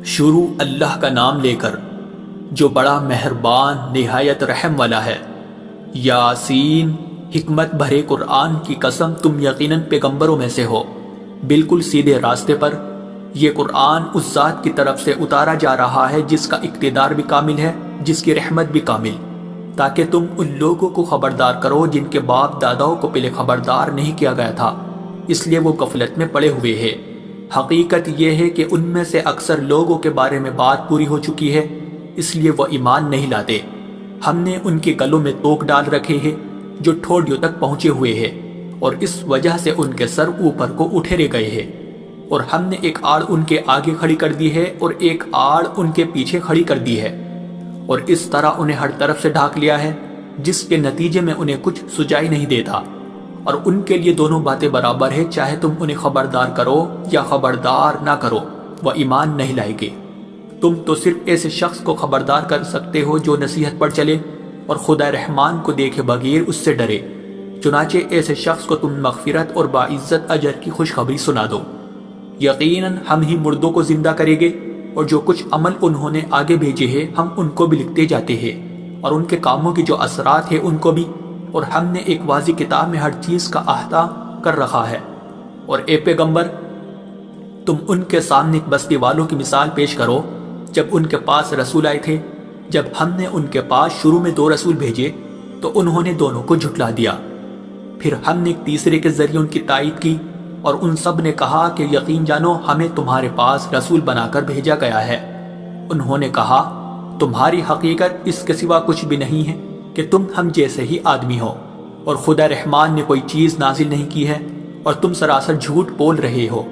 شروع اللہ کا نام لے کر جو بڑا مہربان نہایت رحم والا ہے۔ یاسین، حکمت بھرے قرآن کی قسم، تم یقیناً پیغمبروں میں سے ہو، بالکل سیدھے راستے پر۔ یہ قرآن اس ذات کی طرف سے اتارا جا رہا ہے جس کا اقتدار بھی کامل ہے، جس کی رحمت بھی کامل، تاکہ تم ان لوگوں کو خبردار کرو جن کے باپ داداؤں کو پہلے خبردار نہیں کیا گیا تھا، اس لیے وہ غفلت میں پڑے ہوئے ہیں۔ حقیقت یہ ہے کہ ان میں سے اکثر لوگوں کے بارے میں بات پوری ہو چکی ہے، اس لیے وہ ایمان نہیں لاتے۔ ہم نے ان کے گلوں میں توق ڈال رکھے ہیں جو ٹھوڑیوں تک پہنچے ہوئے ہیں، اور اس وجہ سے ان کے سر اوپر کو اٹھے گئے ہیں، اور ہم نے ایک آڑ ان کے آگے کھڑی کر دی ہے اور ایک آڑ ان کے پیچھے کھڑی کر دی ہے، اور اس طرح انہیں ہر طرف سے ڈھانک لیا ہے، جس کے نتیجے میں انہیں کچھ سجائی نہیں دیتا۔ اور ان کے لیے دونوں باتیں برابر ہے، چاہے تم انہیں خبردار کرو یا خبردار نہ کرو، وہ ایمان نہیں لائے گے۔ تم تو صرف ایسے شخص کو خبردار کر سکتے ہو جو نصیحت پر چلے اور خدا رحمان کو دیکھے بغیر اس سے ڈرے، چنانچہ ایسے شخص کو تم مغفرت اور باعزت اجر کی خوشخبری سنا دو۔ یقیناً ہم ہی مردوں کو زندہ کریں گے، اور جو کچھ عمل انہوں نے آگے بھیجے ہیں ہم ان کو بھی لکھتے جاتے ہیں، اور ان کے کاموں کی جو اثرات ہیں ان کو بھی، اور ہم نے ایک واضح کتاب میں ہر چیز کا احاطہ کر رکھا ہے۔ اور اے پیغمبر، تم ان کے سامنے ایک بستی والوں کی مثال پیش کرو جب ان کے پاس رسول آئے تھے۔ جب ہم نے ان کے پاس شروع میں 2 رسول بھیجے تو انہوں نے دونوں کو جھٹلا دیا، پھر ہم نے ایک تیسرے کے ذریعے ان کی تائید کی، اور ان سب نے کہا کہ یقین جانو ہمیں تمہارے پاس رسول بنا کر بھیجا گیا ہے۔ انہوں نے کہا تمہاری حقیقت اس کے سوا کچھ بھی نہیں ہے کہ تم ہم جیسے ہی آدمی ہو، اور خدا رحمان نے کوئی چیز نازل نہیں کی ہے، اور تم سراسر جھوٹ بول رہے ہو۔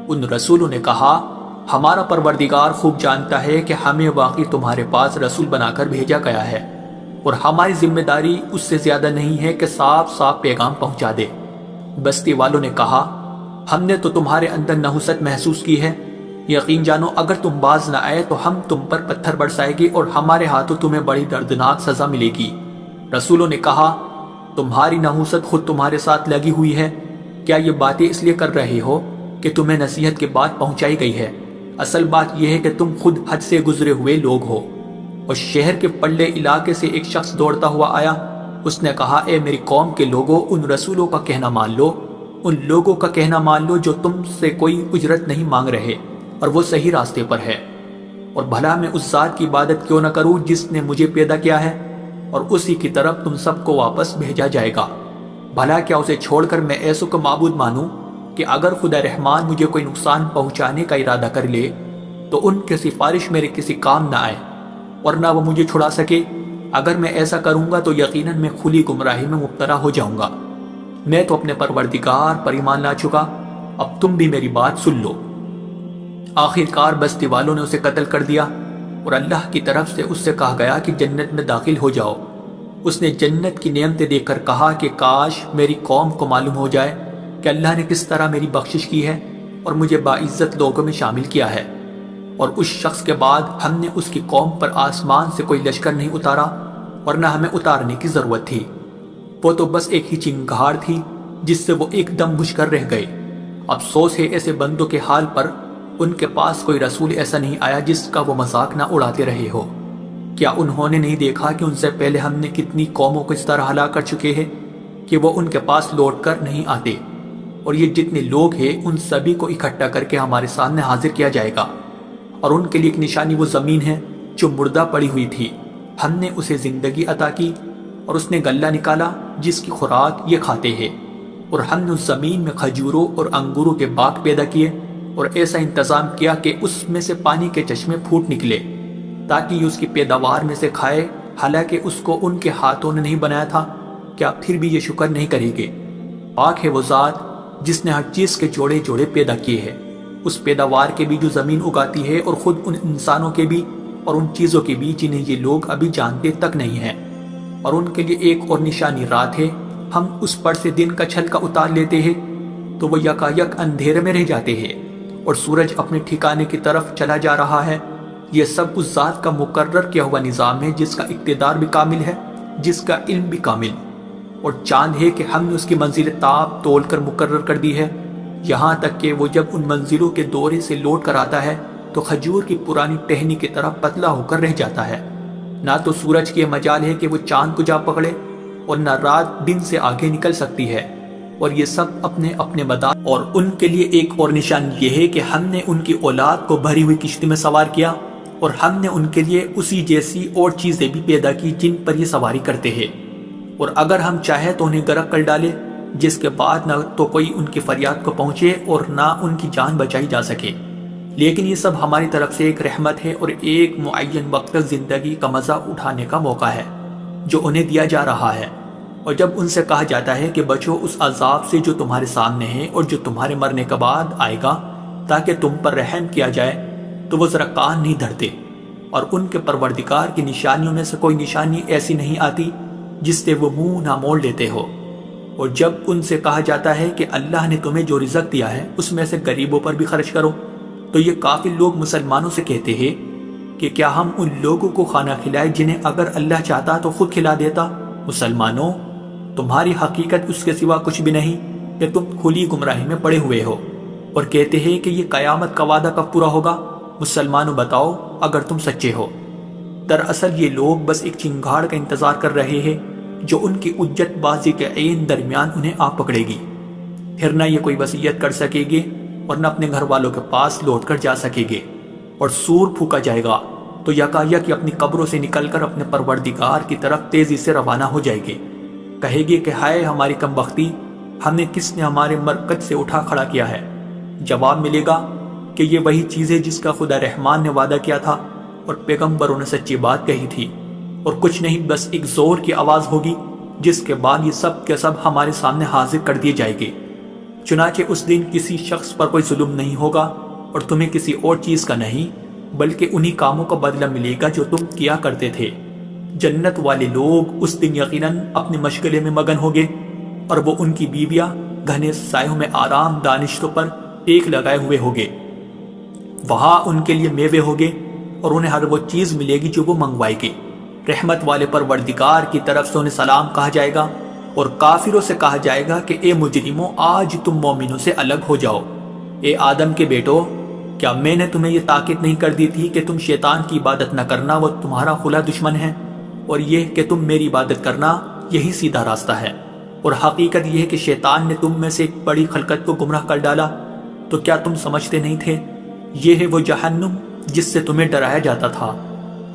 ان رسولوں نے کہا ہمارا پروردگار خوب جانتا ہے کہ ہمیں واقعی تمہارے پاس رسول بنا کر بھیجا گیا ہے، اور ہماری ذمہ داری اس سے زیادہ نہیں ہے کہ صاف صاف پیغام پہنچا دے۔ بستی والوں نے کہا ہم نے تو تمہارے اندر نحوست محسوس کی ہے، یقین جانو اگر تم باز نہ آئے تو ہم تم پر پتھر برسائے گی اور ہمارے ہاتھوں تمہیں بڑی دردناک سزا ملے گی۔ رسولوں نے کہا تمہاری نحوست خود تمہارے ساتھ لگی ہوئی ہے، کیا یہ باتیں اس لیے کر رہے ہو کہ تمہیں نصیحت کی بات پہنچائی گئی ہے؟ اصل بات یہ ہے کہ تم خود حد سے گزرے ہوئے لوگ ہو۔ اور شہر کے پلے علاقے سے ایک شخص دوڑتا ہوا آیا، اس نے کہا اے میری قوم کے لوگوں، ان رسولوں کا کہنا مان لو، ان لوگوں کا کہنا مان لو جو تم سے کوئی اجرت نہیں مانگ رہے اور وہ صحیح راستے پر ہے، اور بھلا میں اس ذات کی عبادت کیوں نہ کروں جس نے مجھے پیدا کیا ہے، اور اسی کی طرف تم سب کو واپس بھیجا جائے گا۔ بھلا کیا اسے چھوڑ کر میں ایسوں کو معبود مانوں کہ اگر خدا رحمان مجھے کوئی نقصان پہنچانے کا ارادہ کر لے تو ان کی سفارش میرے کسی کام نہ آئے اور نہ وہ مجھے چھڑا سکے؟ اگر میں ایسا کروں گا تو یقیناً میں کھلی گمراہی میں مبتلا ہو جاؤں گا۔ میں تو اپنے پروردگار پر ایمان لا چکا، اب تم بھی میری بات سن لو۔ آخرکار بستی والوں نے اسے قتل کر دیا، اور اللہ کی طرف سے اس سے کہا گیا کہ جنت میں داخل ہو جاؤ۔ اس نے جنت کی نعمتیں دیکھ کر کہا کہ کاش میری قوم کو معلوم ہو جائے کہ اللہ نے کس طرح میری بخشش کی ہے اور مجھے باعزت لوگوں میں شامل کیا ہے۔ اور اس شخص کے بعد ہم نے اس کی قوم پر آسمان سے کوئی لشکر نہیں اتارا، اور نہ ہمیں اتارنے کی ضرورت تھی، وہ تو بس ایک ہی چنگھاڑ تھی جس سے وہ ایک دم بجھ کر رہ گئے۔ افسوس ہے ایسے بندوں کے حال پر، ان کے پاس کوئی رسول ایسا نہیں آیا جس کا وہ مذاق نہ اڑاتے رہے ہو۔ کیا انہوں نے نہیں دیکھا کہ ان سے پہلے ہم نے کتنی قوموں کو اس طرح ہلاک کر چکے ہیں کہ وہ ان کے پاس لوٹ کر نہیں آتے؟ اور یہ جتنے لوگ ہیں ان سبھی کو اکٹھا کر کے ہمارے سامنے حاضر کیا جائے گا، اور ان کے لیے ایک نشانی وہ زمین ہے جو مردہ پڑی ہوئی تھی، ہم نے اسے زندگی عطا کی، اور اس نے غلہ نکالا جس کی خوراک یہ کھاتے ہیں، اور ہم نے اس زمین میں کھجوروں اور انگوروں کے باغ پیدا کیے، اور ایسا انتظام کیا کہ اس میں سے پانی کے چشمے پھوٹ نکلے تاکہ یہ اس کی پیداوار میں سے کھائے، حالانکہ اس کو ان کے ہاتھوں نے نہیں بنایا تھا۔ کیا پھر بھی یہ شکر نہیں کریں گے؟ پاک ہے وہ ذات جس نے ہر چیز کے جوڑے جوڑے پیدا کیے ہیں، اس پیداوار کے بھی جو زمین اگاتی ہے، اور خود ان انسانوں کے بھی اور ان چیزوں کے بھی جنہیں یہ لوگ ابھی جانتے تک نہیں ہیں۔ اور ان کے لیے ایک اور نشانی رات ہے، ہم اس پر سے دن کا چھلکا اتار لیتے ہیں تو وہ یکایک اندھیرے میں رہ جاتے ہیں، اور سورج اپنے ٹھکانے کی طرف چلا جا رہا ہے۔ یہ سب اس ذات کا مقرر کیا ہوا نظام ہے جس کا اقتدار بھی کامل ہے، جس کا علم بھی کامل۔ اور چاند ہے کہ ہم نے اس کی منزل تاب تول کر مقرر کر دی ہے، یہاں تک کہ وہ جب ان منزلوں کے دورے سے لوٹ کر آتا ہے تو کھجور کی پرانی ٹہنی کی طرح پتلا ہو کر رہ جاتا ہے۔ نہ تو سورج کی مجال ہے کہ وہ چاند کو جا پکڑے اور نہ رات دن سے آگے نکل سکتی ہے، اور یہ سب اپنے اپنے مدار۔ اور ان کے لیے ایک اور نشان یہ ہے کہ ہم نے ان کی اولاد کو بھری ہوئی کشتی میں سوار کیا، اور ہم نے ان کے لیے اسی جیسی اور چیزیں بھی پیدا کی جن پر یہ سواری کرتے ہیں، اور اگر ہم چاہیں تو انہیں غرق کر ڈالے، جس کے بعد نہ تو کوئی ان کی فریاد کو پہنچے اور نہ ان کی جان بچائی جا سکے۔ لیکن یہ سب ہماری طرف سے ایک رحمت ہے اور ایک معین وقت تک زندگی کا مزہ اٹھانے کا موقع ہے جو انہیں دیا جا رہا ہے۔ اور جب ان سے کہا جاتا ہے کہ بچو اس عذاب سے جو تمہارے سامنے ہے اور جو تمہارے مرنے کے بعد آئے گا تاکہ تم پر رحم کیا جائے، تو وہ ذرا کان نہیں دھرتے، اور ان کے پروردگار کی نشانیوں میں سے کوئی نشانی ایسی نہیں آتی جس سے وہ منہ نہ موڑ لیتے ہو۔ اور جب ان سے کہا جاتا ہے کہ اللہ نے تمہیں جو رزق دیا ہے اس میں سے غریبوں پر بھی خرچ کرو، تو یہ کافر لوگ مسلمانوں سے کہتے ہیں کہ کیا ہم ان لوگوں کو کھانا کھلائے جنہیں اگر اللہ چاہتا تو خود کھلا دیتا؟ مسلمانوں، تمہاری حقیقت اس کے سوا کچھ بھی نہیں کہ تم کھلی گمراہی میں پڑے ہوئے ہو، اور کہتے ہیں کہ یہ قیامت کا وعدہ کب پورا ہوگا؟ مسلمانوں بتاؤ اگر تم سچے ہو۔ دراصل یہ لوگ بس ایک چنگاڑ کا انتظار کر رہے ہیں جو ان کی اجت بازی کے عین درمیان انہیں آ پکڑے گی، پھر نہ یہ کوئی وصیت کر سکے گے اور نہ اپنے گھر والوں کے پاس لوٹ کر جا سکے گے، اور سور پھونکا جائے گا تو یکایک اپنی قبروں سے نکل کر اپنے پروردگار کی طرف تیزی سے روانہ ہو جائے گے۔ کہے گی کہ ہائے ہماری کم بختی، ہمیں کس نے ہمارے مرکز سے اٹھا کھڑا کیا ہے؟ جواب ملے گا کہ یہ وہی چیز ہے جس کا خدا رحمان نے وعدہ کیا تھا اور پیغمبروں نے سچی بات کہی تھی، اور کچھ نہیں، بس ایک زور کی آواز ہوگی جس کے بعد یہ سب کے سب ہمارے سامنے حاضر کر دیے جائیں گے۔ چنانچہ اس دن کسی شخص پر کوئی ظلم نہیں ہوگا اور تمہیں کسی اور چیز کا نہیں، بلکہ انہی کاموں کا بدلہ ملے گا جو تم کیا کرتے تھے۔ جنت والے لوگ اس دن یقیناً اپنے مشغلے میں مگن ہوگے، اور وہ ان کی بیویاں گھنے سایوں میں آرام دانشتوں پر ٹیک لگائے ہوئے ہوگے۔ وہاں ان کے لیے میوے ہوگے اور انہیں ہر وہ چیز ملے گی جو وہ منگوائے گی۔ رحمت والے پروردگار کی طرف سے انہیں سلام کہا جائے گا، اور کافروں سے کہا جائے گا کہ اے مجرموں، آج تم مومنوں سے الگ ہو جاؤ۔ اے آدم کے بیٹو، کیا میں نے تمہیں یہ تاکید نہیں کر دی تھی کہ تم شیطان کی عبادت نہ کرنا، وہ تمہارا کھلا دشمن ہے، اور یہ کہ تم میری عبادت کرنا، یہی سیدھا راستہ ہے۔ اور حقیقت یہ ہے کہ شیطان نے تم میں سے ایک بڑی خلقت کو گمراہ کر ڈالا، تو کیا تم سمجھتے نہیں تھے؟ یہ ہے وہ جہنم جس سے تمہیں ڈرایا جاتا تھا،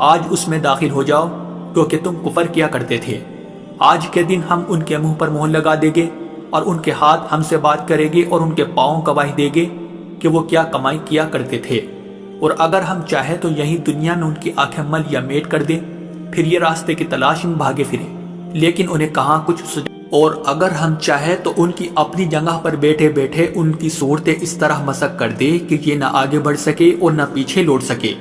آج اس میں داخل ہو جاؤ کیونکہ تم کفر کیا کرتے تھے۔ آج کے دن ہم ان کے منہ پر مہر لگا دیں گے، اور ان کے ہاتھ ہم سے بات کریں گے، اور ان کے پاؤں گواہی دیں گے کہ وہ کیا کمائی کیا کرتے تھے۔ اور اگر ہم چاہیں تو یہی دنیا میں ان کی آنکھیں مل یا میٹ کر دیں، پھر یہ راستے کی تلاش میں بھاگے پھرے، لیکن انہیں کہاں کچھ سجا۔ اور اگر ہم چاہیں تو ان کی اپنی جگہ پر بیٹھے بیٹھے ان کی صورتیں اس طرح مسخ کر دے کہ یہ نہ آگے بڑھ سکے اور نہ پیچھے لوٹ سکے۔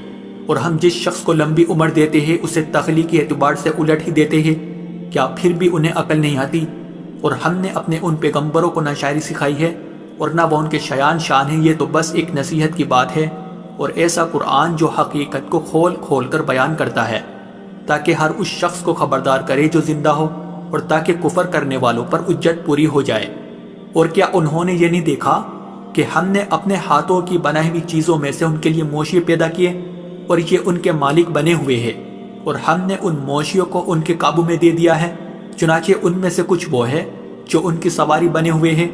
اور ہم جس شخص کو لمبی عمر دیتے ہیں اسے تخلیقی اعتبار سے الٹ ہی دیتے ہیں، کیا پھر بھی انہیں عقل نہیں آتی؟ اور ہم نے اپنے ان پیغمبروں کو نہ شاعری سکھائی ہے اور نہ وہ ان کے شایان شان ہیں، یہ تو بس ایک نصیحت کی بات ہے، اور ایسا قرآن جو حقیقت کو کھول کھول کر بیان کرتا ہے تاکہ ہر اس شخص کو خبردار کرے جو زندہ ہو، اور تاکہ کفر کرنے والوں پر حجت پوری ہو جائے۔ اور کیا انہوں نے یہ نہیں دیکھا کہ ہم نے اپنے ہاتھوں کی بنائی ہوئی چیزوں میں سے ان کے لیے مویشی پیدا کیے، اور یہ ان کے مالک بنے ہوئے ہیں، اور ہم نے ان مویشیوں کو ان کے قابو میں دے دیا ہے؟ چنانچہ ان میں سے کچھ وہ ہے جو ان کی سواری بنے ہوئے ہیں،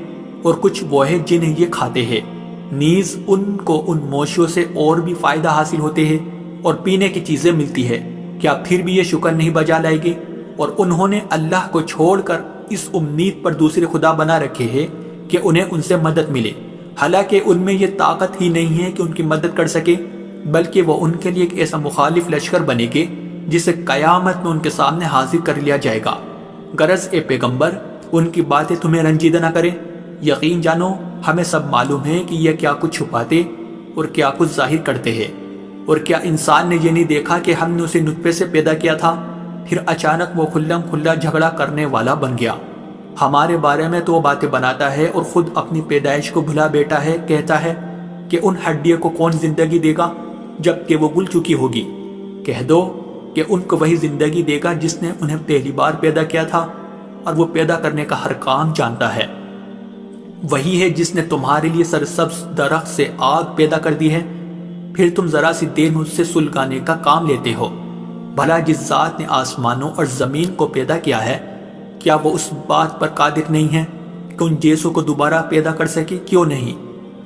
اور کچھ وہ ہے جنہیں یہ کھاتے ہیں، نیز ان کو ان مویشیوں سے اور بھی فائدہ حاصل ہوتے ہیں اور پینے کی چیزیں ملتی ہے، کیا پھر بھی یہ شکر نہیں بجا لائے گی؟ اور انہوں نے اللہ کو چھوڑ کر اس امید پر دوسرے خدا بنا رکھے ہیں کہ انہیں ان سے مدد ملے، حالانکہ ان میں یہ طاقت ہی نہیں ہے کہ ان کی مدد کر سکے، بلکہ وہ ان کے لیے ایک ایسا مخالف لشکر بنے گے جسے قیامت میں ان کے سامنے حاضر کر لیا جائے گا۔ غرض اے پیغمبر، ان کی باتیں تمہیں رنجیدہ نہ کریں، یقین جانو ہمیں سب معلوم ہے کہ یہ کیا کچھ چھپاتے اور کیا کچھ ظاہر کرتے ہیں۔ اور کیا انسان نے یہ نہیں دیکھا کہ ہم نے اسے نطفے سے پیدا کیا تھا، پھر اچانک وہ کھلم کھلا جھگڑا کرنے والا بن گیا؟ ہمارے بارے میں تو وہ باتیں بناتا ہے اور خود اپنی پیدائش کو بھلا بیٹا ہے، کہتا ہے کہ ان ہڈیوں کو کون زندگی دے گا جبکہ وہ گل چکی ہوگی؟ کہہ دو کہ ان کو وہی زندگی دے گا جس نے انہیں پہلی بار پیدا کیا تھا، اور وہ پیدا کرنے کا ہر کام جانتا ہے۔ وہی ہے جس نے تمہارے لیے سرسبز درخت سے آگ پیدا کر دی ہے، پھر تم ذرا سی دیر مجھ سے سلگانے کا کام لیتے ہو۔ بھلا جس ذات نے آسمانوں اور زمین کو پیدا کیا ہے، کیا وہ اس بات پر قادر نہیں ہے کہ ان جیسوں کو دوبارہ پیدا کر سکے؟ کیوں نہیں،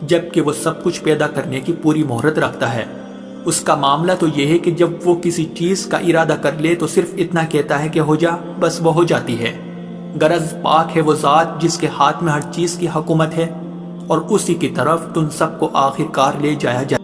جبکہ وہ سب کچھ پیدا کرنے کی پوری مہرت رکھتا ہے۔ اس کا معاملہ تو یہ ہے کہ جب وہ کسی چیز کا ارادہ کر لے تو صرف اتنا کہتا ہے کہ ہو جا، بس وہ ہو جاتی ہے۔ غرض پاک ہے وہ ذات جس کے ہاتھ میں ہر چیز کی حکومت ہے، اور اسی کی طرف تم سب کو آخر کار لے جایا جائے۔